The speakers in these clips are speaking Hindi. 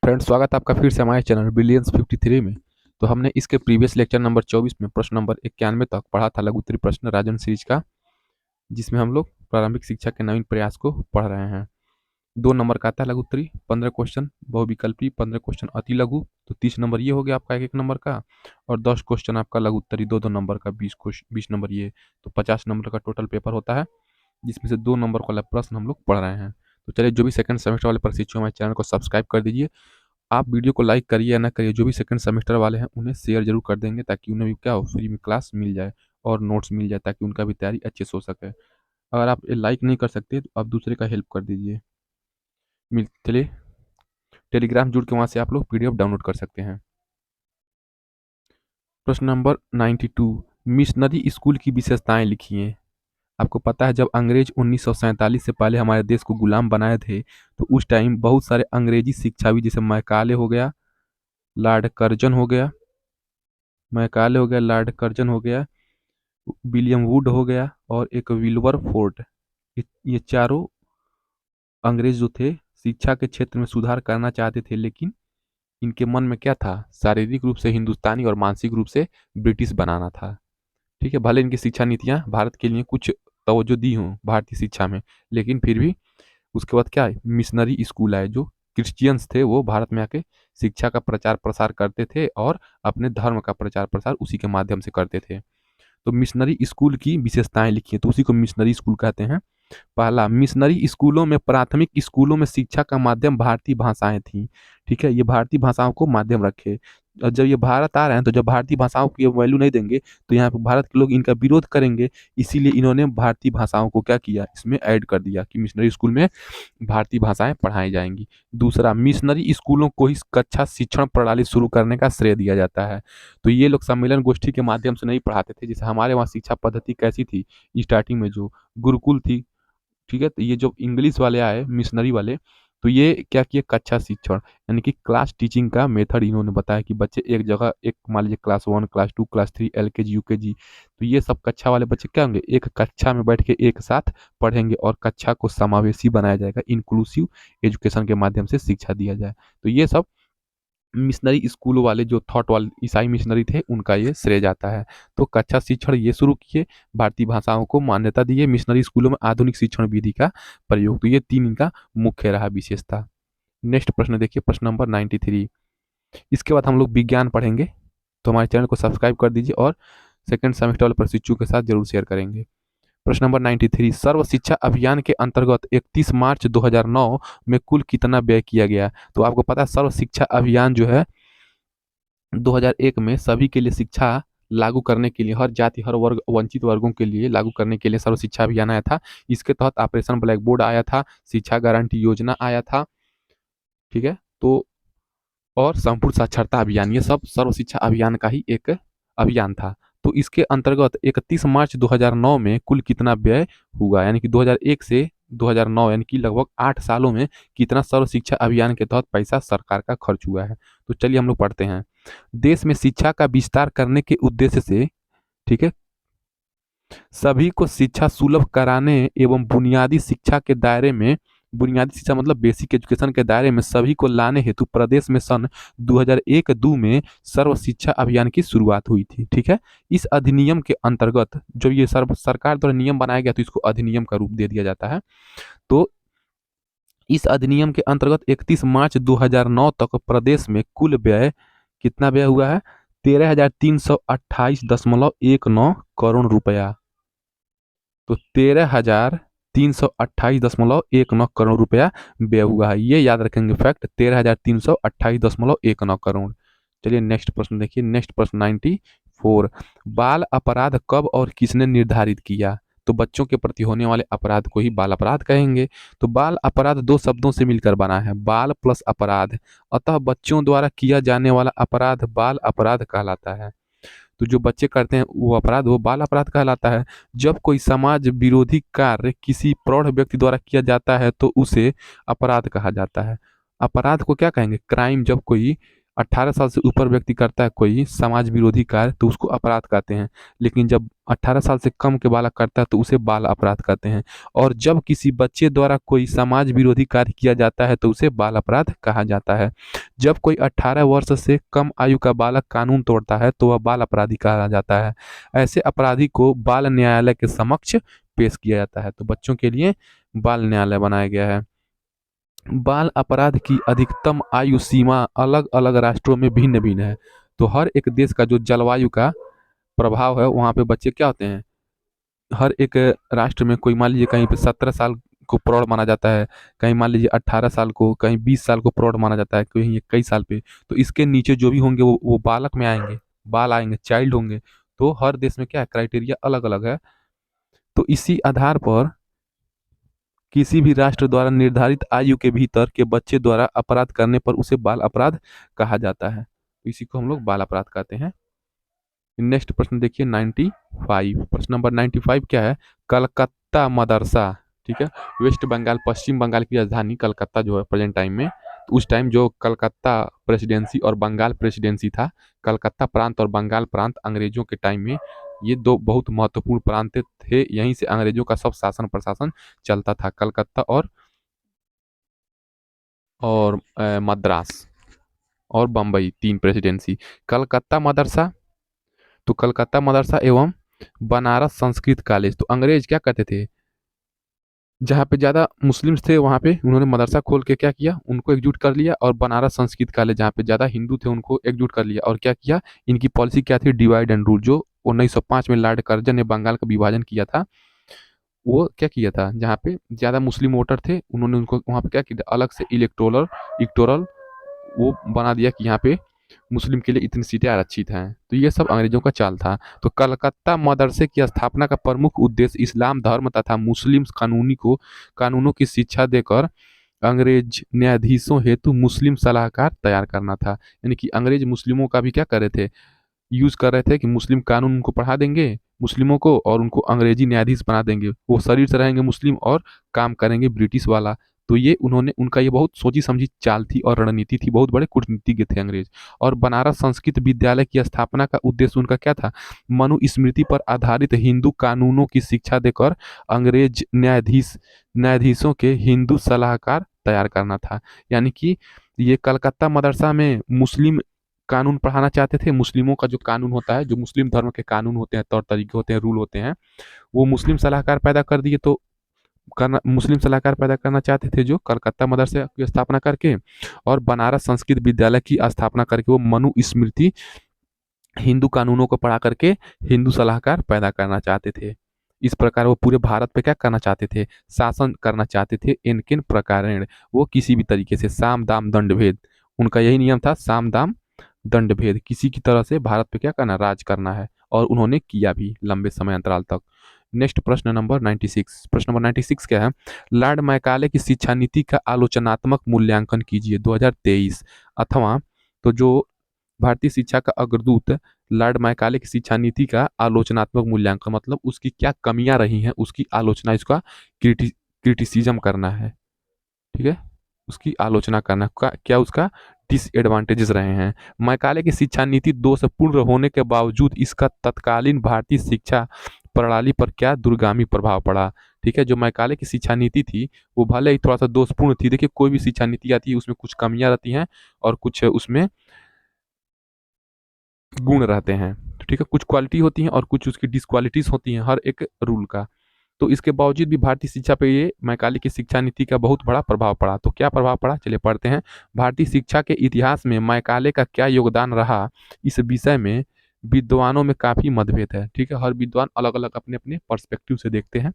फ्रेंड्स, स्वागत है आपका फिर से हमारे चैनल बिलियंस 53 में। तो हमने इसके प्रीवियस लेक्चर नंबर 24 में प्रश्न नंबर 91 तक पढ़ा था लघु उत्तरीय प्रश्न राजन सीरीज का, जिसमें हम लोग प्रारंभिक शिक्षा के नवीन प्रयास को पढ़ रहे हैं। 2 नंबर का आता है लघु उत्तरीय, 15 क्वेश्चन बहुविकल्पी, 15 क्वेश्चन अति लघु, तो 30 नंबर ये हो गया आपका एक नंबर का, और 10 क्वेश्चन आपका लघु उत्तरीय 2-2 नंबर का, 20 नंबर ये, तो 50 नंबर का टोटल पेपर होता है, जिसमें से 2 नंबर वाला प्रश्न हम लोग पढ़ रहे हैं। तो चलिए, जो भी सेकंड सेमेस्टर वाले प्रशिक्षु हमारे चैनल को सब्सक्राइब कर दीजिए। आप वीडियो को लाइक करिए या ना करिए, जो भी सेकंड सेमेस्टर वाले हैं उन्हें शेयर जरूर कर देंगे, ताकि उन्हें भी क्या हो, फ्री में क्लास मिल जाए और नोट्स मिल जाए, ताकि उनका भी तैयारी अच्छे से हो सके। अगर आप लाइक नहीं कर सकते तो आप दूसरे का हेल्प कर दीजिए। चलिए, टेलीग्राम जुड़ के वहाँ से आप लोग पीडीएफ डाउनलोड कर सकते हैं। प्रश्न नंबर 92, मिशनरी स्कूल की विशेषताएं लिखिए। आपको पता है, जब अंग्रेज 1947 से पहले हमारे देश को गुलाम बनाए थे, तो उस टाइम बहुत सारे अंग्रेजी शिक्षाविद जैसे मैकाले हो गया, लॉर्ड कर्जन हो गया, लॉर्ड कर्जन हो गया, विलियम वुड हो गया, और एक विल्बर फोर्ड, ये चारों अंग्रेज जो थे शिक्षा के क्षेत्र में सुधार करना चाहते थे, लेकिन इनके मन में क्या था, शारीरिक रूप से हिंदुस्तानी और मानसिक रूप से ब्रिटिश बनाना था। ठीक है, भले इनकी शिक्षा नीतियां भारत के लिए कुछ तवज्जो दी हों भारतीय शिक्षा में, लेकिन फिर भी उसके बाद क्या है, मिशनरी स्कूल आए, जो क्रिश्चियंस थे वो भारत में आके शिक्षा का प्रचार प्रसार करते थे और अपने धर्म का प्रचार प्रसार उसी के माध्यम से करते थे। तो मिशनरी स्कूल की विशेषताएं लिखिए, तो उसी को मिशनरी स्कूल कहते हैं। पहला, मिशनरी स्कूलों में प्राथमिक स्कूलों में शिक्षा का माध्यम भारतीय भाषाएं थीं। ठीक है, ये भारतीय भाषाओं को माध्यम रखे। और जब ये भारत आ रहे हैं तो जब भारतीय भाषाओं की वैल्यू नहीं देंगे तो यहाँ पे भारत के लोग इनका विरोध करेंगे, इसीलिए इन्होंने भारतीय भाषाओं को क्या किया, इसमें ऐड कर दिया कि मिशनरी स्कूल में भारतीय भाषाएं पढ़ाई जाएंगी। दूसरा, मिशनरी स्कूलों को ही कक्षा शिक्षण प्रणाली शुरू करने का श्रेय दिया जाता है। तो ये लोग सम्मेलन गोष्ठी के माध्यम से नहीं पढ़ाते थे, जैसे हमारे वहाँ शिक्षा पद्धति कैसी थी, स्टार्टिंग में जो गुरुकुल थी। ठीक है, तो ये जो इंग्लिश वाले आए मिशनरी वाले, तो ये क्या किए, कक्षा शिक्षण यानी कि क्लास टीचिंग का मेथड इन्होंने बताया कि बच्चे एक जगह, एक मान लीजिए class 1, class 2, class 3, LKG UKG, तो ये सब कक्षा वाले बच्चे क्या होंगे, एक कक्षा में बैठ के एक साथ पढ़ेंगे और कक्षा को समावेशी बनाया जाएगा, इंक्लूसिव एजुकेशन के माध्यम से शिक्षा दिया जाए। तो ये सब मिशनरी स्कूल वाले जो थॉट वाले ईसाई मिशनरी थे उनका ये श्रेय जाता है। तो कक्षा शिक्षण ये शुरू किए, भारतीय भाषाओं को मान्यता दिए, मिशनरी स्कूलों में आधुनिक शिक्षण विधि का प्रयोग, तो ये 3 इनका मुख्य रहा विशेषता। नेक्स्ट प्रश्न देखिए, प्रश्न नंबर 93। इसके बाद हम लोग विज्ञान पढ़ेंगे, तो हमारे चैनल को सब्सक्राइब कर दीजिए और सेकंड सेमेस्टर वाले प्रशिक्षु के साथ जरूर शेयर करेंगे। प्रश्न नंबर 93, सर्व शिक्षा अभियान के अंतर्गत 31 मार्च 2009 में कुल कितना व्यय किया गया। तो आपको पता है, सर्व शिक्षा अभियान जो है 2001 में सभी के लिए शिक्षा लागू करने के लिए, हर जाति हर वर्ग वंचित वर्गों के लिए लागू करने के लिए सर्व शिक्षा अभियान आया था। इसके तहत ऑपरेशन ब्लैक बोर्ड आया था, शिक्षा गारंटी योजना आया था। ठीक है, तो और संपूर्ण साक्षरता अभियान, ये सब सर्व शिक्षा अभियान का ही एक अभियान था। तो इसके अंतर्गत 31 मार्च 2009 में कुल कितना व्यय हुआ, यानी कि 2001 से 2009 यानी कि लगभग 8 सालों में कितना सर्व शिक्षा अभियान के तहत पैसा सरकार का खर्च हुआ है। तो चलिए हम लोग पढ़ते हैं। देश में शिक्षा का विस्तार करने के उद्देश्य से, ठीक है, सभी को शिक्षा सुलभ कराने एवं बुनियादी शिक्षा के दायरे में, बुनियादी शिक्षा मतलब बेसिक एजुकेशन के दायरे में सभी को लाने हेतु प्रदेश में सन 2001-2 में सर्व शिक्षा अभियान की शुरुआत हुई थी। ठीक है, इस अधिनियम के अंतर्गत जब ये सर्व सरकार द्वारा नियम बनाया गया तो इसको अधिनियम का रूप दे दिया जाता है। तो इस अधिनियम के अंतर्गत 31 मार्च 2009 तक प्रदेश में कुल व्यय कितना व्यय हुआ है, 13,328.19 करोड़ रुपया। तो 13,328.19 करोड़ रुपया व्यय हुआ है, ये याद रखेंगे फैक्ट, 13,328.19 करोड़। चलिए नेक्स्ट प्रश्न देखिए, नेक्स्ट प्रश्न 94, बाल अपराध कब और किसने निर्धारित किया। तो बच्चों के प्रति होने वाले अपराध को ही बाल अपराध कहेंगे। तो बाल अपराध 2 शब्दों से मिलकर बना है, बाल प्लस अपराध, अतः बच्चों द्वारा किया जाने वाला अपराध बाल अपराध कहलाता है। तो जो बच्चे करते हैं वो अपराध, वो बाल अपराध कहलाता है। जब कोई समाज विरोधी कार्य किसी प्रौढ़ व्यक्ति द्वारा किया जाता है तो उसे अपराध कहा जाता है। अपराध को क्या कहेंगे, क्राइम। जब कोई 18 साल से ऊपर व्यक्ति करता है कोई समाज विरोधी कार्य तो उसको अपराध कहते हैं। लेकिन जब 18 साल से कम के बालक करता है तो उसे बाल अपराध कहते हैं। और जब किसी बच्चे द्वारा कोई समाज विरोधी कार्य किया जाता है तो उसे बाल अपराध कहा जाता है। जब कोई 18 वर्ष से कम आयु का बालक कानून तोड़ता है तो वह बाल अपराधी कहा जाता है। ऐसे अपराधी को बाल न्यायालय के समक्ष पेश किया जाता है। तो बच्चों के लिए बाल न्यायालय बनाया गया है। बाल अपराध की अधिकतम आयु सीमा अलग अलग राष्ट्रों में भिन्न भिन्न है। तो हर एक देश का जो जलवायु का प्रभाव है वहाँ पे बच्चे क्या होते हैं, हर एक राष्ट्र में कोई मान लीजिए कहीं पे 17 साल को प्रौढ़ माना जाता है, कहीं मान लीजिए 18 साल को, कहीं 20 साल को प्रौढ़ माना जाता है, कहीं 21 साल पे। तो इसके नीचे जो भी होंगे वो बालक में आएंगे, बाल आएंगे, चाइल्ड होंगे। तो हर देश में क्या है, क्राइटेरिया अलग अलग है। तो इसी आधार पर किसी भी राष्ट्र द्वारा निर्धारित आयु के भीतर के बच्चे द्वारा अपराध करने पर उसे बाल अपराध कहा जाता है। तो इसी को हम लोग बाल अपराध कहते हैं। नेक्स्ट प्रश्न देखिए 95, प्रश्न नंबर 95 क्या है, कलकत्ता मदरसा। ठीक है, वेस्ट बंगाल, पश्चिम बंगाल की राजधानी कलकत्ता जो है प्रेजेंट टाइम में, तो उस टाइम जो कलकत्ता प्रेसिडेंसी और बंगाल प्रेसिडेंसी था, कलकत्ता प्रांत और बंगाल प्रांत अंग्रेजों के टाइम में ये दो बहुत महत्वपूर्ण प्रांत थे। यहीं से अंग्रेजों का सब शासन प्रशासन चलता था, कलकत्ता और मद्रास और बम्बई, तीन प्रेसिडेंसी। कलकत्ता मदरसा, तो कलकत्ता मदरसा एवं बनारस संस्कृत कॉलेज। तो अंग्रेज क्या कहते थे, जहाँ पे ज़्यादा मुस्लिम्स थे वहाँ पे उन्होंने मदरसा खोल के क्या किया, उनको एकजुट कर लिया। और बनारस संस्कृत कॉलेज जहाँ पे ज़्यादा हिंदू थे उनको एकजुट कर लिया। और क्या किया, इनकी पॉलिसी क्या थी, डिवाइड एंड रूल। जो 1905 में लॉर्ड कर्जन ने बंगाल का विभाजन किया था, वो क्या किया था, जहाँ पे ज़्यादा मुस्लिम वोटर थे उन्होंने उनको वहाँ पे क्या किया, अलग से इलेक्टोरल इलेक्टोरल वो बना दिया कि यहाँ पे मुस्लिम के लिए इतनी सीटें आरक्षित हैं। तो ये सब अंग्रेजों का चाल था। तो कलकत्ता मदरसे की स्थापना का प्रमुख उद्देश्य इस्लाम धर्म तथा मुस्लिम कानूनों की शिक्षा देकर अंग्रेज न्यायाधीशों हेतु मुस्लिम सलाहकार तैयार करना था। यानी कि अंग्रेज मुस्लिमों का भी क्या कर रहे थे, यूज़ कर रहे थे कि मुस्लिम कानून उनको पढ़ा देंगे मुस्लिमों को, और उनको अंग्रेजी न्यायाधीश बना देंगे। वो शरीर से रहेंगे मुस्लिम और काम करेंगे ब्रिटिश वाला। तो ये उन्होंने, उनका ये बहुत सोची समझी चाल थी और रणनीति थी, बहुत बड़े कूटनीतिज्ञ थे अंग्रेज। और बनारस संस्कृत विद्यालय की स्थापना का उद्देश्य उनका क्या था, मनुस्मृति पर आधारित हिंदू कानूनों की शिक्षा देकर अंग्रेज न्यायाधीशों के हिंदू सलाहकार तैयार करना था। यानी कि ये कलकत्ता मदरसा में मुस्लिम कानून पढ़ाना चाहते थे। मुस्लिमों का जो कानून होता है, जो मुस्लिम धर्म के कानून होते हैं, तौर तरीके होते हैं, रूल होते हैं, वो मुस्लिम सलाहकार पैदा कर दिए। तो करना, मुस्लिम सलाहकार पैदा करना चाहते थे जो कलकत्ता मदरसे की स्थापना करके, और बनारस संस्कृत विद्यालय की स्थापना करके वो मनुस्मृति हिंदू कानूनों को पढ़ा करके हिंदू सलाहकार पैदा करना चाहते थे। इस प्रकार वो पूरे भारत पे क्या करना चाहते थे, शासन करना चाहते थे। इन किन प्रकारेण, वो किसी भी तरीके से, साम दाम दंड भेद, उनका यही नियम था, साम दाम दंड भेद, किसी की तरह से भारत पे क्या करना, राज करना है। और उन्होंने किया भी लंबे समय अंतराल तक। नेक्स्ट प्रश्न नंबर 96, प्रश्न नंबर 96 क्या है, लॉर्ड मैकाले की शिक्षा नीति का आलोचनात्मक मूल्यांकन कीजिए 2023। अथवा, तो जो भारतीय शिक्षा का अग्रदूत लॉर्ड मैकाले की शिक्षा नीति का आलोचनात्मक मूल्यांकन, मतलब उसकी क्या कमियां रही हैं उसकी आलोचना, इसका क्रिटिसिज्म करना है। ठीक है, उसकी आलोचना करना, क्या उसका डिसएडवांटेजेस रहे हैं। मैकाले की शिक्षा नीति दोषपूर्ण होने के बावजूद इसका तत्कालीन भारतीय शिक्षा प्रणाली पर क्या दूरगामी प्रभाव पड़ा। ठीक है, जो मैकाले की शिक्षा नीति थी वो भले ही थोड़ा सा दोषपूर्ण थी। देखिए, कोई भी शिक्षा नीति आती है उसमें कुछ कमियां रहती हैं और कुछ उसमें गुण रहते हैं। तो ठीक है, कुछ क्वालिटी होती हैं और कुछ उसकी डिसक्वालिटीज होती हैं हर एक रूल का। तो इसके बावजूद भी भारतीय शिक्षा पे ये मैकाले की शिक्षा नीति का बहुत बड़ा प्रभाव पड़ा। तो क्या प्रभाव पड़ा, चलिए पढ़ते हैं। भारतीय शिक्षा के इतिहास में मैकाले का क्या योगदान रहा, इस विषय में विद्वानों में काफ़ी मतभेद है। ठीक है, हर विद्वान अलग अलग अपने अपने पर्सपेक्टिव से देखते हैं।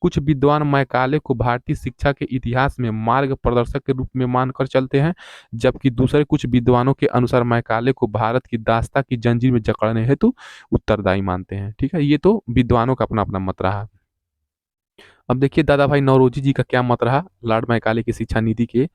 कुछ विद्वान मैकाले को भारतीय शिक्षा के इतिहास में मार्ग प्रदर्शक के रूप में मानकर चलते हैं, जबकि दूसरे कुछ विद्वानों के अनुसार मैकाले को भारत की दास्ता की जंजीर में जकड़ने हेतु उत्तरदायी मानते हैं। ठीक है, ये तो विद्वानों का अपना अपना मत रहा। अब देखिए दादा भाई नौरोजी जी का क्या मत रहा लॉर्ड मैकाले की शिक्षा नीति के।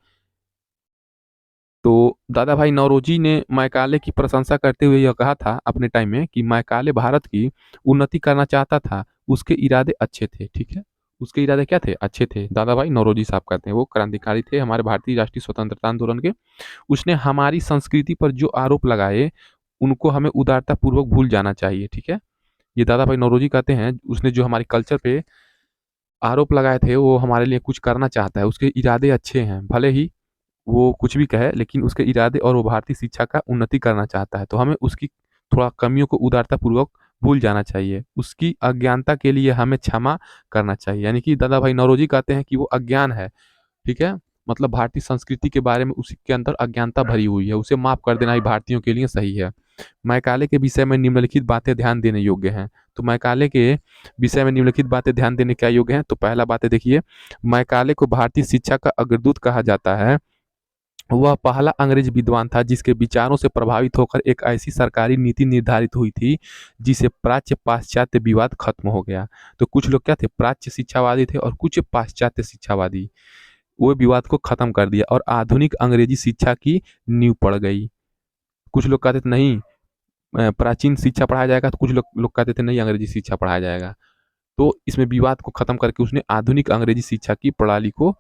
तो दादा भाई नौरोजी ने मैकाले की प्रशंसा करते हुए यह कहा था अपने टाइम में कि मैकाले भारत की उन्नति करना चाहता था, उसके इरादे अच्छे थे। ठीक है, उसके इरादे क्या थे, अच्छे थे। दादा भाई नौरोजी साहब कहते हैं वो क्रांतिकारी थे हमारे भारतीय राष्ट्रीय स्वतंत्रता आंदोलन के। उसने हमारी संस्कृति पर जो आरोप लगाए उनको हमें उदारता पूर्वक भूल जाना चाहिए। ठीक है, ये दादा भाई नौरोजी कहते हैं, उसने जो हमारे कल्चर पे आरोप लगाए थे वो हमारे लिए कुछ करना चाहता है, उसके इरादे अच्छे हैं, भले ही वो कुछ भी कहे लेकिन उसके इरादे और वो भारतीय शिक्षा का उन्नति करना चाहता है, तो हमें उसकी थोड़ा कमियों को उदारतापूर्वक भूल जाना चाहिए। उसकी अज्ञानता के लिए हमें क्षमा करना चाहिए। यानी कि दादा भाई नौरोजी कहते हैं कि वो अज्ञान है, ठीक है? मतलब भारतीय संस्कृति के बारे में उसके अंदर अज्ञानता भरी हुई है, उसे माफ़ कर देना ही भारतीयों के लिए सही है। मैकाले के विषय में निम्नलिखित बातें ध्यान देने योग्य हैं। तो मैकाले के विषय में निम्नलिखित बातें ध्यान देने क्या योग्य हैं? तो पहला बात है, देखिए, मैकाले को भारतीय शिक्षा का अग्रदूत कहा जाता है। वह पहला अंग्रेज विद्वान था जिसके विचारों से प्रभावित होकर एक ऐसी सरकारी नीति निर्धारित हुई थी जिसे प्राच्य पाश्चात्य विवाद खत्म हो गया। तो कुछ लोग क्या थे, प्राच्य शिक्षावादी थे, और कुछ पाश्चात्य शिक्षावादी। वो विवाद को खत्म कर दिया और आधुनिक अंग्रेजी शिक्षा की नींव पड़ गई। कुछ लोग कहते थे नहीं, प्राचीन शिक्षा पढ़ाया जाएगा, तो कुछ लोग कहते थे नहीं, अंग्रेजी शिक्षा पढ़ाया जाएगा। तो इसमें विवाद को खत्म करके उसने आधुनिक अंग्रेजी शिक्षा की प्रणाली को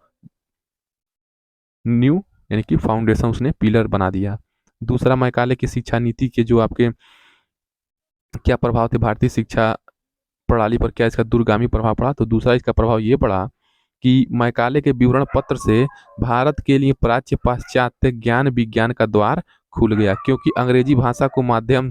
न्यू, यानी कि फाउंडेशन, उसने पिलर बना दिया। दूसरा, मैकाले की शिक्षा नीति के जो आपके क्या प्रभाव थे भारतीय शिक्षा प्रणाली पर, क्या इसका दूरगामी प्रभाव पड़ा? तो दूसरा इसका प्रभाव ये पड़ा कि मैकाले के विवरण पत्र से भारत के लिए प्राच्य पाश्चात्य ज्ञान विज्ञान का द्वार खुल गया, क्योंकि अंग्रेजी भाषा को माध्यम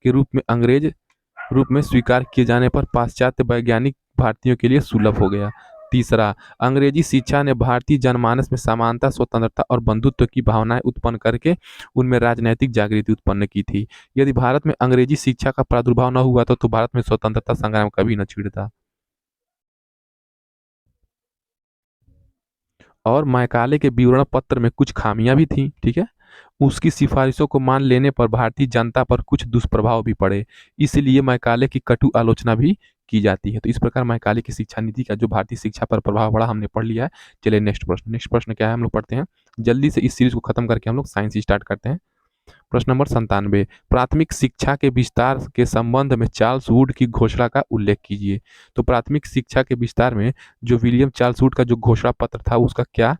के रूप में स्वीकार किए जाने पर पाश्चात्य वैज्ञानिक भारतीयों के लिए सुलभ हो गया। तीसरा, अंग्रेजी शिक्षा ने भारतीय जनमानस में समानता, स्वतंत्रता और बंधुत्व की भावनाएं उत्पन्न करके उनमें राजनैतिक जागृति उत्पन्न की थी। यदि भारत में अंग्रेजी शिक्षा का प्रादुर्भाव न हुआ तो भारत में स्वतंत्रता संग्राम कभी न छिड़ता। और मैकाले के विवरण पत्र में कुछ खामियां भी थीं, ठीक है? उसकी सिफारिशों को मान लेने पर भारतीय जनता पर कुछ दुष्प्रभाव भी पड़े, इसलिए मैकाले की कटु आलोचना भी की जाती है। तो इस प्रकार मैकाले की शिक्षा नीति का जो भारतीय शिक्षा पर प्रभाव पड़ा हमने पढ़ लिया है। चलिए नेक्स्ट प्रश्न क्या है हम लोग पढ़ते हैं। जल्दी से इस सीरीज को खत्म करके हम लोग साइंस स्टार्ट करते हैं। प्रश्न नंबर 97, प्राथमिक शिक्षा के विस्तार के संबंध में चार्ल्स वुड की घोषणा का उल्लेख कीजिए। तो प्राथमिक शिक्षा के विस्तार में जो विलियम चार्ल्स वुड का जो घोषणा पत्र था उसका क्या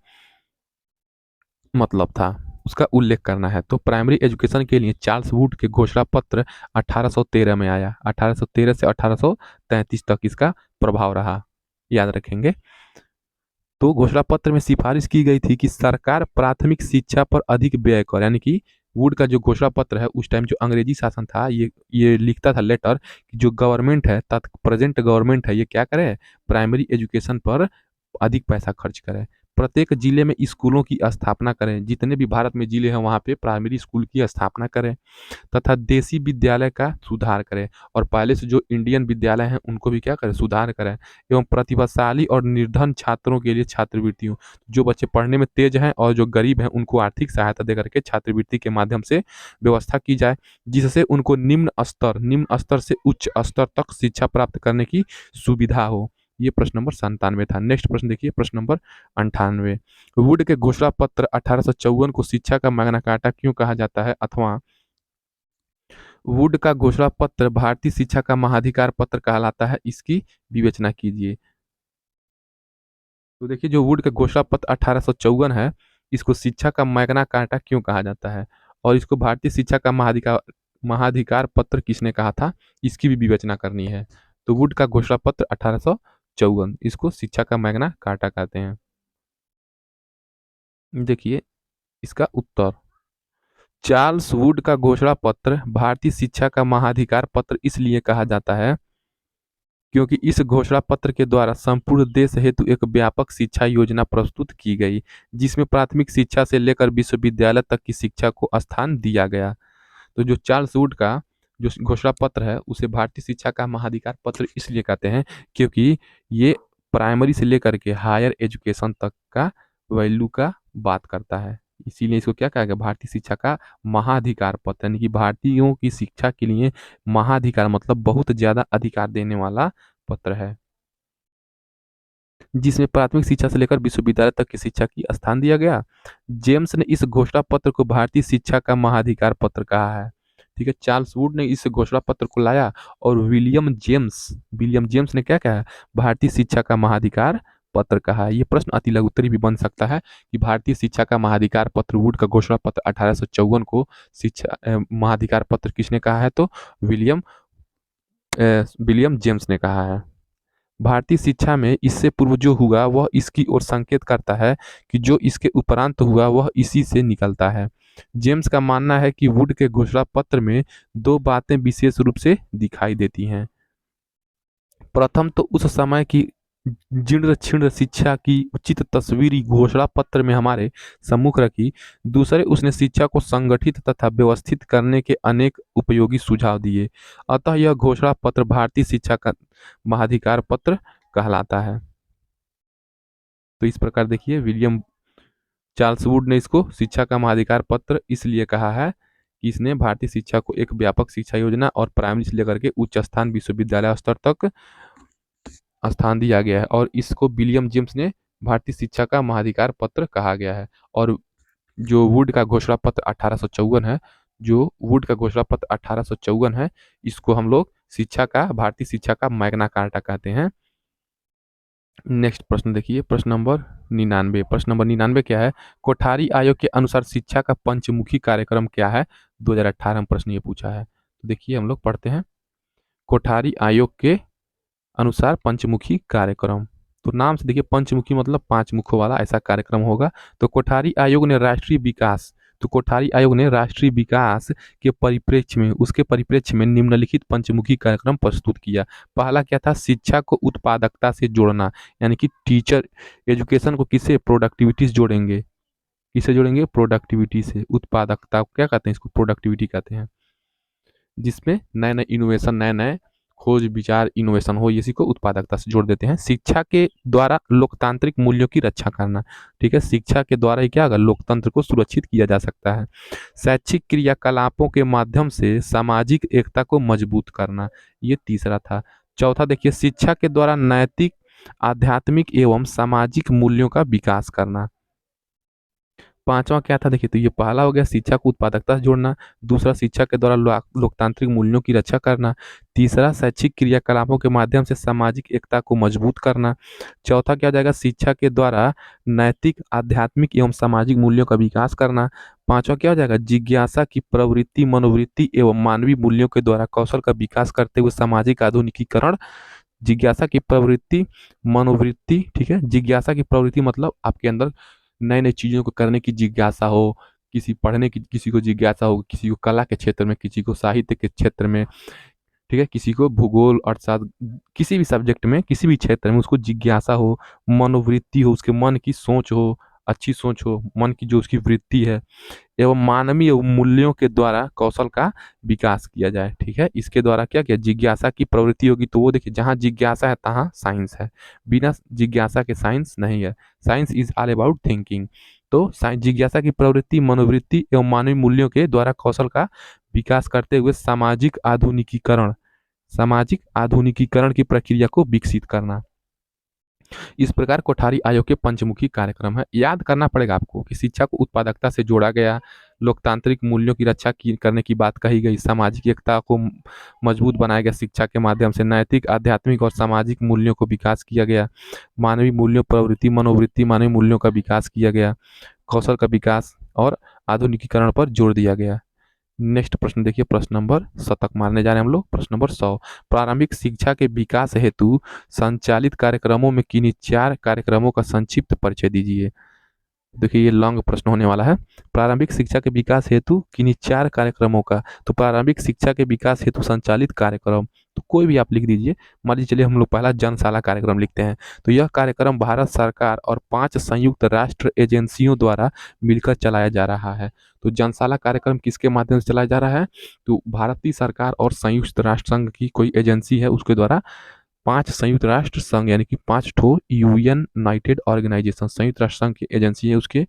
मतलब था, उसका उल्लेख करना है। तो प्राइमरी एजुकेशन के लिए चार्ल्स वुड के घोषणा पत्र 1813 में आया। 1813 से 1833 तक इसका प्रभाव रहा, याद रखेंगे। तो घोषणा पत्र में सिफारिश की गई थी कि सरकार प्राथमिक शिक्षा पर अधिक व्यय करे। यानी कि वुड का जो घोषणा पत्र है, उस टाइम जो अंग्रेजी शासन था, ये लिखता था लेटर कि जो गवर्नमेंट है, प्रेजेंट गवर्नमेंट है, ये क्या करे, प्राइमरी एजुकेशन पर अधिक पैसा खर्च करे। प्रत्येक जिले में स्कूलों की स्थापना करें, जितने भी भारत में जिले हैं वहाँ पे प्राइमरी स्कूल की स्थापना करें, तथा देसी विद्यालय का सुधार करें, और पहले से जो इंडियन विद्यालय हैं उनको भी क्या करें, सुधार करें। एवं प्रतिभाशाली और निर्धन छात्रों के लिए छात्रवृत्तियों, जो बच्चे पढ़ने में तेज हैं और जो गरीब हैं उनको आर्थिक सहायता दे करके छात्रवृत्ति के माध्यम से व्यवस्था की जाए, जिससे उनको निम्न स्तर से उच्च स्तर तक शिक्षा प्राप्त करने की सुविधा हो। ये प्रश्न नंबर 97 था। नेक्स्ट प्रश्न देखिए, प्रश्न नंबर 98, वुड के घोषणा पत्र 1854 को शिक्षा का मैग्ना कार्टा क्यों कहा जाता है, अथवा वुड का घोषणा पत्र भारतीय शिक्षा का महाधिकार पत्र कहलाता है, इसकी विवेचना कीजिए। तो देखिए, जो वुड का घोषणा पत्र 1854 है, इसको शिक्षा का मैग्ना कार्टा क्यों कहा जाता है, और इसको भारतीय शिक्षा का महाधिकार पत्र किसने कहा था, इसकी भी विवेचना करनी है। तो वुड का घोषणा पत्र 1854, इसको शिक्षा का मैग्ना कार्टा कहते हैं। देखिए इसका उत्तर, चार्ल्स वुड का घोषणा पत्र भारतीय शिक्षा का महाधिकार पत्र इसलिए कहा जाता है क्योंकि इस घोषणा पत्र के द्वारा संपूर्ण देश हेतु एक व्यापक शिक्षा योजना प्रस्तुत की गई, जिसमें प्राथमिक शिक्षा से लेकर विश्वविद्यालय तक की शिक्षा को स्थान दिया गया। तो जो चार्ल्स वुड का जो घोषणा पत्र है उसे भारतीय शिक्षा का महाधिकार पत्र इसलिए कहते हैं क्योंकि ये प्राइमरी से लेकर के हायर एजुकेशन तक का वैल्यू का बात करता है। इसीलिए इसको क्या कहा गया, भारतीय शिक्षा का महाधिकार पत्र, यानी कि भारतीयों की शिक्षा के लिए महाधिकार मतलब बहुत ज्यादा अधिकार देने वाला पत्र है, जिसमें प्राथमिक शिक्षा से लेकर विश्वविद्यालय तक की शिक्षा की स्थान दिया गया। जेम्स ने इस घोषणा पत्र को भारतीय शिक्षा का महाधिकार पत्र कहा है, ठीक है। चार्ल्स वुड ने इस घोषणा पत्र को लाया और विलियम जेम्स ने क्या कहा, भारतीय शिक्षा का महाधिकार पत्र कहा है। ये प्रश्न अति लघु उत्तरी भी बन सकता है कि भारतीय शिक्षा का महाधिकार पत्र, वुड का घोषणा पत्र 1854 को शिक्षा महाधिकार पत्र किसने कहा है, तो विलियम विलियम जेम्स ने कहा है। भारतीय शिक्षा में इससे पूर्व जो हुआ वह इसकी ओर संकेत करता है कि जो इसके उपरांत हुआ वह इसी से निकलता है। जेम्स का मानना है कि वुड के घोषणा पत्र में दो बातें विशेष रूप से दिखाई देती हैं। प्रथम तो उस समय की जीर्ण शीर्ण शिक्षा की उचित तस्वीरी घोषणा पत्र में हमारे सम्मुख रखी। दूसरे, उसने शिक्षा को संगठित तथा व्यवस्थित करने के अनेक उपयोगी सुझाव दिए। अतः यह घोषणा पत्र भारतीय शिक्षा का महाधिकार पत्र कहलाता है। तो इस प्रकार देखिए, विलियम चार्ल्स वुड ने इसको शिक्षा का महाधिकार पत्र इसलिए कहा है कि इसने भारतीय शिक्षा को एक व्यापक शिक्षा योजना और प्राइमरी से लेकर के उच्च स्थान विश्वविद्यालय स्तर तक स्थान दिया गया है, और इसको विलियम जेम्स ने भारतीय शिक्षा का महाधिकार पत्र कहा गया है। और जो वुड का घोषणा पत्र 1854 है, जो वुड का घोषणा पत्र 1854 है, इसको हम लोग शिक्षा का, भारतीय शिक्षा का मैग्ना कार्टा कहते हैं। नेक्स्ट प्रश्न देखिए, प्रश्न नंबर 99। प्रश्न नंबर 99 क्या है? कोठारी आयोग के अनुसार शिक्षा का पंचमुखी कार्यक्रम क्या है? 2018 में प्रश्न ये पूछा है। तो देखिए हम लोग पढ़ते हैं। कोठारी आयोग के अनुसार पंचमुखी कार्यक्रम, तो नाम से देखिए पंचमुखी मतलब पांच मुखों वाला ऐसा कार्यक्रम होगा। तो कोठारी आयोग ने राष्ट्रीय विकास, तो कोठारी आयोग ने राष्ट्रीय विकास के परिप्रेक्ष्य में, उसके परिप्रेक्ष्य में निम्नलिखित पंचमुखी कार्यक्रम प्रस्तुत किया। पहला क्या था? शिक्षा को उत्पादकता से जोड़ना, यानी कि टीचर एजुकेशन को किससे? प्रोडक्टिविटी से जोड़ेंगे। किससे जोड़ेंगे? प्रोडक्टिविटी से। उत्पादकता क्या कहते हैं? इसको प्रोडक्टिविटी कहते हैं, जिसमें नए नए इनोवेशन, नए नए खोज विचार इनोवेशन हो, इसी को उत्पादकता से जोड़ देते हैं। शिक्षा के द्वारा लोकतांत्रिक मूल्यों की रक्षा करना, ठीक है, शिक्षा के द्वारा ही क्या होगा? लोकतंत्र को सुरक्षित किया जा सकता है। शैक्षिक क्रियाकलापों के माध्यम से सामाजिक एकता को मजबूत करना, ये तीसरा था। चौथा देखिए, शिक्षा के द्वारा नैतिक, आध्यात्मिक एवं सामाजिक मूल्यों का विकास करना। पांचवा क्या था? देखिए, तो ये पहला हो गया शिक्षा को उत्पादकता से जोड़ना, दूसरा शिक्षा के द्वारा लोकतांत्रिक मूल्यों की रक्षा करना, तीसरा शैक्षिक क्रियाकलापों के माध्यम से सामाजिक एकता को मजबूत करना, चौथा क्या हो जाएगा? शिक्षा के द्वारा नैतिक, आध्यात्मिक एवं सामाजिक मूल्यों का विकास करना, पांचवा क्या हो जाएगा? जिज्ञासा की प्रवृत्ति, मनोवृत्ति एवं मानवीय मूल्यों के द्वारा कौशल का विकास करते हुए सामाजिक आधुनिकीकरण। जिज्ञासा की प्रवृत्ति, मनोवृत्ति, ठीक है, जिज्ञासा की प्रवृत्ति मतलब आपके अंदर नए नए चीज़ों को करने की जिज्ञासा हो, किसी पढ़ने की किसी को जिज्ञासा हो, किसी को कला के क्षेत्र में, किसी को साहित्य के क्षेत्र में, ठीक है, किसी को भूगोल अर्थशास्त्र, किसी भी सब्जेक्ट में, किसी भी क्षेत्र में उसको जिज्ञासा हो, मनोवृत्ति हो, उसके मन की सोच हो, अच्छी सोच हो, मन की जो उसकी वृत्ति है, एवं मानवीय मूल्यों के द्वारा कौशल का विकास किया जाए। ठीक है, इसके द्वारा क्या किया? जिज्ञासा की प्रवृत्ति होगी, तो वो देखिए जहाँ जिज्ञासा है तहाँ साइंस है, बिना जिज्ञासा के साइंस नहीं है। Science is all about thinking. तो जिज्ञासा की प्रवृत्ति, मनोवृत्ति एवं मानवीय मूल्यों के द्वारा कौशल का विकास करते हुए सामाजिक आधुनिकीकरण की प्रक्रिया को विकसित करना। इस प्रकार कोठारी आयोग के पंचमुखी कार्यक्रम है। याद करना पड़ेगा आपको कि शिक्षा को उत्पादकता से जोड़ा गया, लोकतांत्रिक मूल्यों की रक्षा करने की बात कही गई, सामाजिक एकता को मजबूत बनाया गया शिक्षा के माध्यम से, नैतिक, आध्यात्मिक और सामाजिक मूल्यों को विकास किया गया, मानवीय मूल्यों, प्रवृत्ति, मनोवृत्ति, मानवीय मूल्यों का विकास किया गया, कौशल का विकास और आधुनिकीकरण पर जोर दिया गया। नेक्स्ट प्रश्न देखिए, प्रश्न नंबर 100 तक मारने जा रहे हैं हम लोग। प्रश्न नंबर 100, प्रारंभिक शिक्षा के विकास हेतु संचालित कार्यक्रमों में किन्हीं 4 कार्यक्रमों का संक्षिप्त परिचय दीजिए। देखिए ये लॉन्ग प्रश्न होने वाला है। प्रारंभिक शिक्षा के विकास हेतु किन्हीं 4 कार्यक्रमों का, तो प्रारंभिक शिक्षा के विकास हेतु संचालित कार्यक्रम, तो कोई भी आप लिख दीजिए। मान लीजिए चलिए हम लोग पहला जनशाला कार्यक्रम लिखते हैं, तो यह कार्यक्रम भारत सरकार और 5 संयुक्त राष्ट्र एजेंसियों द्वारा मिलकर चलाया जा रहा है। तो जनशाला कार्यक्रम किसके माध्यम से चलाया जा रहा है? तो भारतीय सरकार और संयुक्त राष्ट्र संघ की कोई एजेंसी है, उसके द्वारा 5 संयुक्त राष्ट्र संघ यानी कि 5 ठो यूनाइटेड ऑर्गेनाइजेशन, संयुक्त राष्ट्र संघ की एजेंसी है, उसके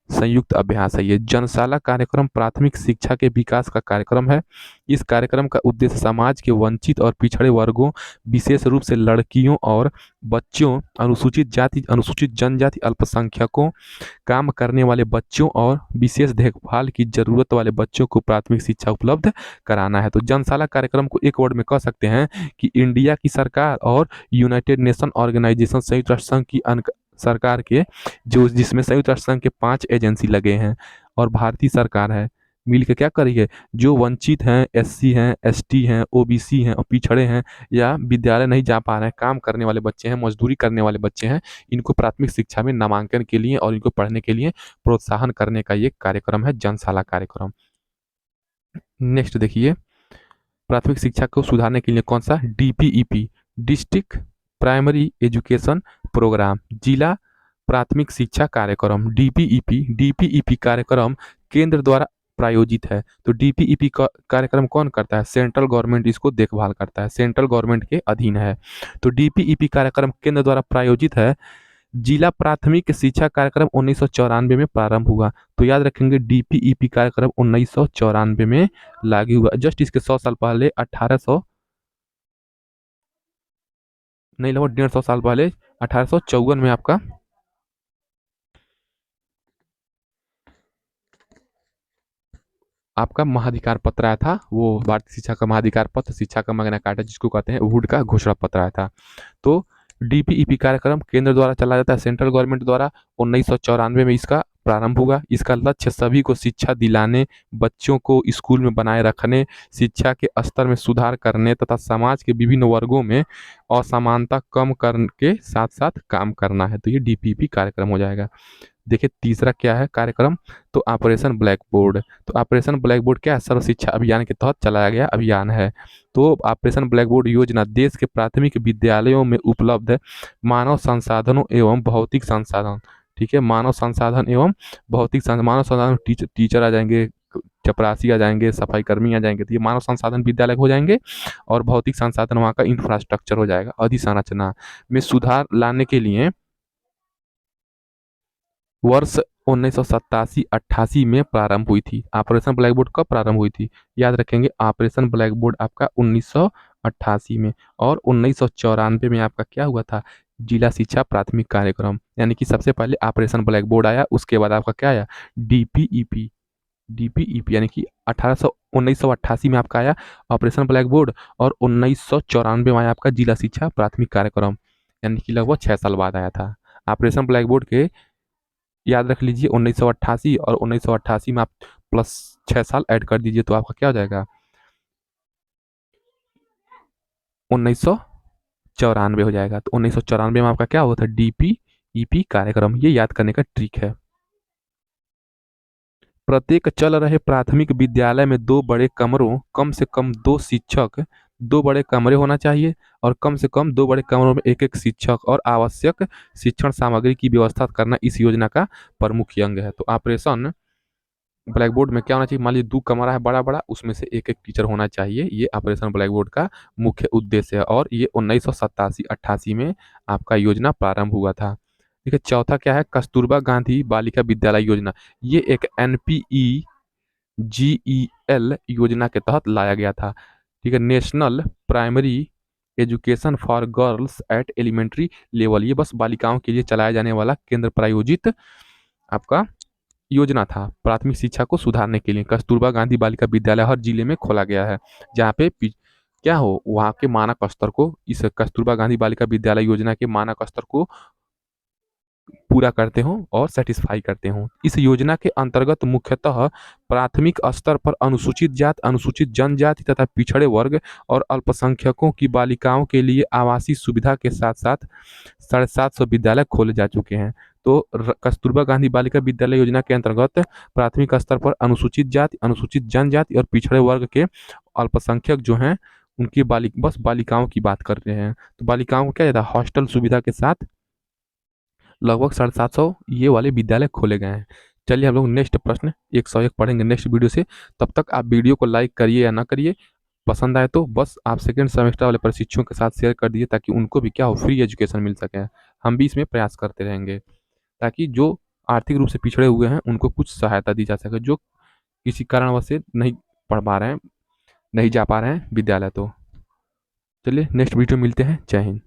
संयुक्त अभ्यास है ये। जनशाला कार्यक्रम प्राथमिक शिक्षा के विकास का कार्यक्रम है। इस कार्यक्रम का उद्देश्य समाज के वंचित और पिछड़े वर्गों, विशेष रूप से लड़कियों और बच्चों, अनुसूचित जाति, अनुसूचित जनजाति, अल्पसंख्यकों, काम करने वाले बच्चों और विशेष देखभाल की जरूरत वाले बच्चों को प्राथमिक शिक्षा उपलब्ध कराना है। तो जनशाला कार्यक्रम को एक वर्ड में कह सकते हैं कि इंडिया की सरकार और यूनाइटेड नेशन ऑर्गेनाइजेशन, संयुक्त राष्ट्र संघ की सरकार के, जो जिसमें संयुक्त राष्ट्र संघ के 5 एजेंसी लगे हैं और भारतीय सरकार है, मिल के क्या करिए, जो वंचित हैं, एससी हैं, एसटी हैं, ओबीसी हैं और पिछड़े हैं, या विद्यालय नहीं जा पा रहे हैं, काम करने वाले बच्चे हैं, मजदूरी करने वाले बच्चे हैं, इनको प्राथमिक शिक्षा में नामांकन के लिए और इनको पढ़ने के लिए प्रोत्साहन करने का ये कार्यक्रम है, जनशाला कार्यक्रम। नेक्स्ट देखिए, प्राथमिक शिक्षा को सुधारने के लिए कौन सा, DPEP, district primary education programme, जिला प्राथमिक शिक्षा कार्यक्रम। डीपीईपी, डीपीईपी कार्यक्रम केंद्र द्वारा प्रायोजित है। तो डीपीईपी का कार्यक्रम कौन करता है, सेंट्रल गवर्नमेंट इसको देखभाल करता है, सेंट्रल गवर्नमेंट के अधीन है। तो डीपीईपी कार्यक्रम केंद्र द्वारा प्रायोजित है। जिला प्राथमिक शिक्षा कार्यक्रम 1994 में प्रारंभ हुआ। तो याद रखेंगे, डीपीईपी कार्यक्रम 1994 में लागू हुआ। जस्ट इसके 100 साल पहले 1800 नहीं, लगभग 150 साल पहले 1854 में आपका महाधिकार पत्र आया था। वो भारतीय शिक्षा का महाधिकार पत्र, शिक्षा का मैग्ना कार्टा जिसको कहते हैं, वुड का घोषणा पत्र आया था। तो डीपीईपी कार्यक्रम केंद्र द्वारा चला जाता है, सेंट्रल गवर्नमेंट द्वारा। 1994 में इसका प्रारंभ हुआ। इसका लक्ष्य सभी को शिक्षा दिलाने, बच्चों को स्कूल में बनाए रखने, शिक्षा के स्तर में सुधार करने तथा समाज के विभिन्न वर्गों में असमानता कम करने के साथ साथ काम करना है। तो ये डीपीईपी कार्यक्रम हो जाएगा। देखिए तीसरा क्या है कार्यक्रम, तो ऑपरेशन ब्लैक बोर्ड। तो ऑपरेशन ब्लैक बोर्ड क्या है, सर्व शिक्षा अभियान के तहत चलाया गया अभियान है। तो ऑपरेशन ब्लैक बोर्ड योजना देश के प्राथमिक विद्यालयों में उपलब्ध मानव संसाधनों एवं भौतिक संसाधन, ठीक है, मानव संसाधन एवं मानव संसाधन, टीचर आ जाएंगे, चपरासी आ जाएंगे, सफाई कर्मी आ जाएंगे, तो ये मानव संसाधन विद्यालय हो जाएंगे। और भौतिक संसाधन वहाँ का इंफ्रास्ट्रक्चर हो जाएगा। अधिसंरचना में सुधार लाने के लिए वर्ष 1987-88 में प्रारंभ हुई थी। ऑपरेशन ब्लैक बोर्ड कब प्रारंभ हुई थी, याद रखेंगे, ऑपरेशन ब्लैक बोर्ड आपका 1988 में। और 1994 में आपका क्या हुआ था, जिला शिक्षा प्राथमिक कार्यक्रम। यानी कि सबसे पहले ऑपरेशन ब्लैक बोर्ड आया, उसके बाद आपका क्या आया, डीपीईपी। डीपीईपी यानी कि 1988 में आपका आया ऑपरेशन ब्लैक बोर्ड, और 1994 में आया आपका जिला शिक्षा प्राथमिक कार्यक्रम, यानी कि लगभग 6 साल बाद आया था। ऑपरेशन ब्लैक बोर्ड के याद रख लीजिए 1988, और 1988 में आप प्लस 6 साल ऐड कर दीजिए तो आपका क्या हो जाएगा, 1994 हो जाएगा। तो 1994 में आपका क्या हुआ था, डीपीईपी कार्यक्रम। ये याद करने का ट्रिक है। प्रत्येक चल रहे प्राथमिक विद्यालय में 2 बड़े कमरों, कम से कम 2 शिक्षक, 2 बड़े कमरे होना चाहिए, और कम से कम 2 बड़े कमरों में एक एक शिक्षक, और आवश्यक शिक्षण सामग्री की व्यवस्था करना इस योजना का प्रमुख अंग है। तो ऑपरेशन ब्लैक बोर्ड में क्या होना चाहिए, मान लीजिए 2 कमरा है बड़ा बड़ा, उसमें से एक एक टीचर होना चाहिए। ये ऑपरेशन ब्लैक बोर्ड का मुख्य उद्देश्य है, और ये 1987-88 में आपका योजना प्रारंभ हुआ था। ठीक है, चौथा क्या है, कस्तूरबा गांधी बालिका विद्यालय योजना। ये एक NPEGEL योजना के तहत लाया गया था। ठीक है, national primary education for girls at elementary level. ये बस बालिकाओं के लिए चलाया जाने वाला केंद्र प्रायोजित आपका योजना था, प्राथमिक शिक्षा को सुधारने के लिए। कस्तूरबा गांधी बालिका विद्यालय हर जिले में खोला गया है, जहाँ पे क्या हो, वहाँ के मानक स्तर को, इस कस्तूरबा गांधी बालिका विद्यालय योजना के मानक स्तर को पूरा करते हों और सेटिस्फाई करते हों। इस योजना के अंतर्गत मुख्यतः प्राथमिक स्तर पर अनुसूचित जाति, अनुसूचित जनजाति तथा पिछड़े वर्ग और अल्पसंख्यकों की बालिकाओं के लिए आवासीय सुविधा के साथ साथ 750 विद्यालय खोले जा चुके हैं। तो कस्तूरबा गांधी बालिका विद्यालय योजना के अंतर्गत प्राथमिक स्तर पर अनुसूचित जाति, अनुसूचित जनजाति और पिछड़े वर्ग के अल्पसंख्यक जो हैं, उनकी बस बालिकाओं की बात कर रहे हैं। तो बालिकाओं को क्या जाता है, हॉस्टल सुविधा के साथ लगभग 750 ये वाले विद्यालय खोले गए हैं। चलिए हम लोग नेक्स्ट प्रश्न 101 पढ़ेंगे नेक्स्ट वीडियो से। तब तक आप वीडियो को लाइक करिए या ना करिए, पसंद आए तो बस आप सेकेंड सेमेस्टर वाले प्रशिक्षुओं के साथ शेयर कर दीजिए, ताकि उनको भी क्या हो, फ्री एजुकेशन मिल सके। हम भी इसमें प्रयास करते रहेंगे, ताकि जो आर्थिक रूप से पिछड़े हुए हैं उनको कुछ सहायता दी जा सके, जो किसी कारणवश से नहीं पढ़ पा रहे हैं, नहीं जा पा रहे हैं विद्यालय। तो चलिए नेक्स्ट वीडियो मिलते हैं। जय हिंद।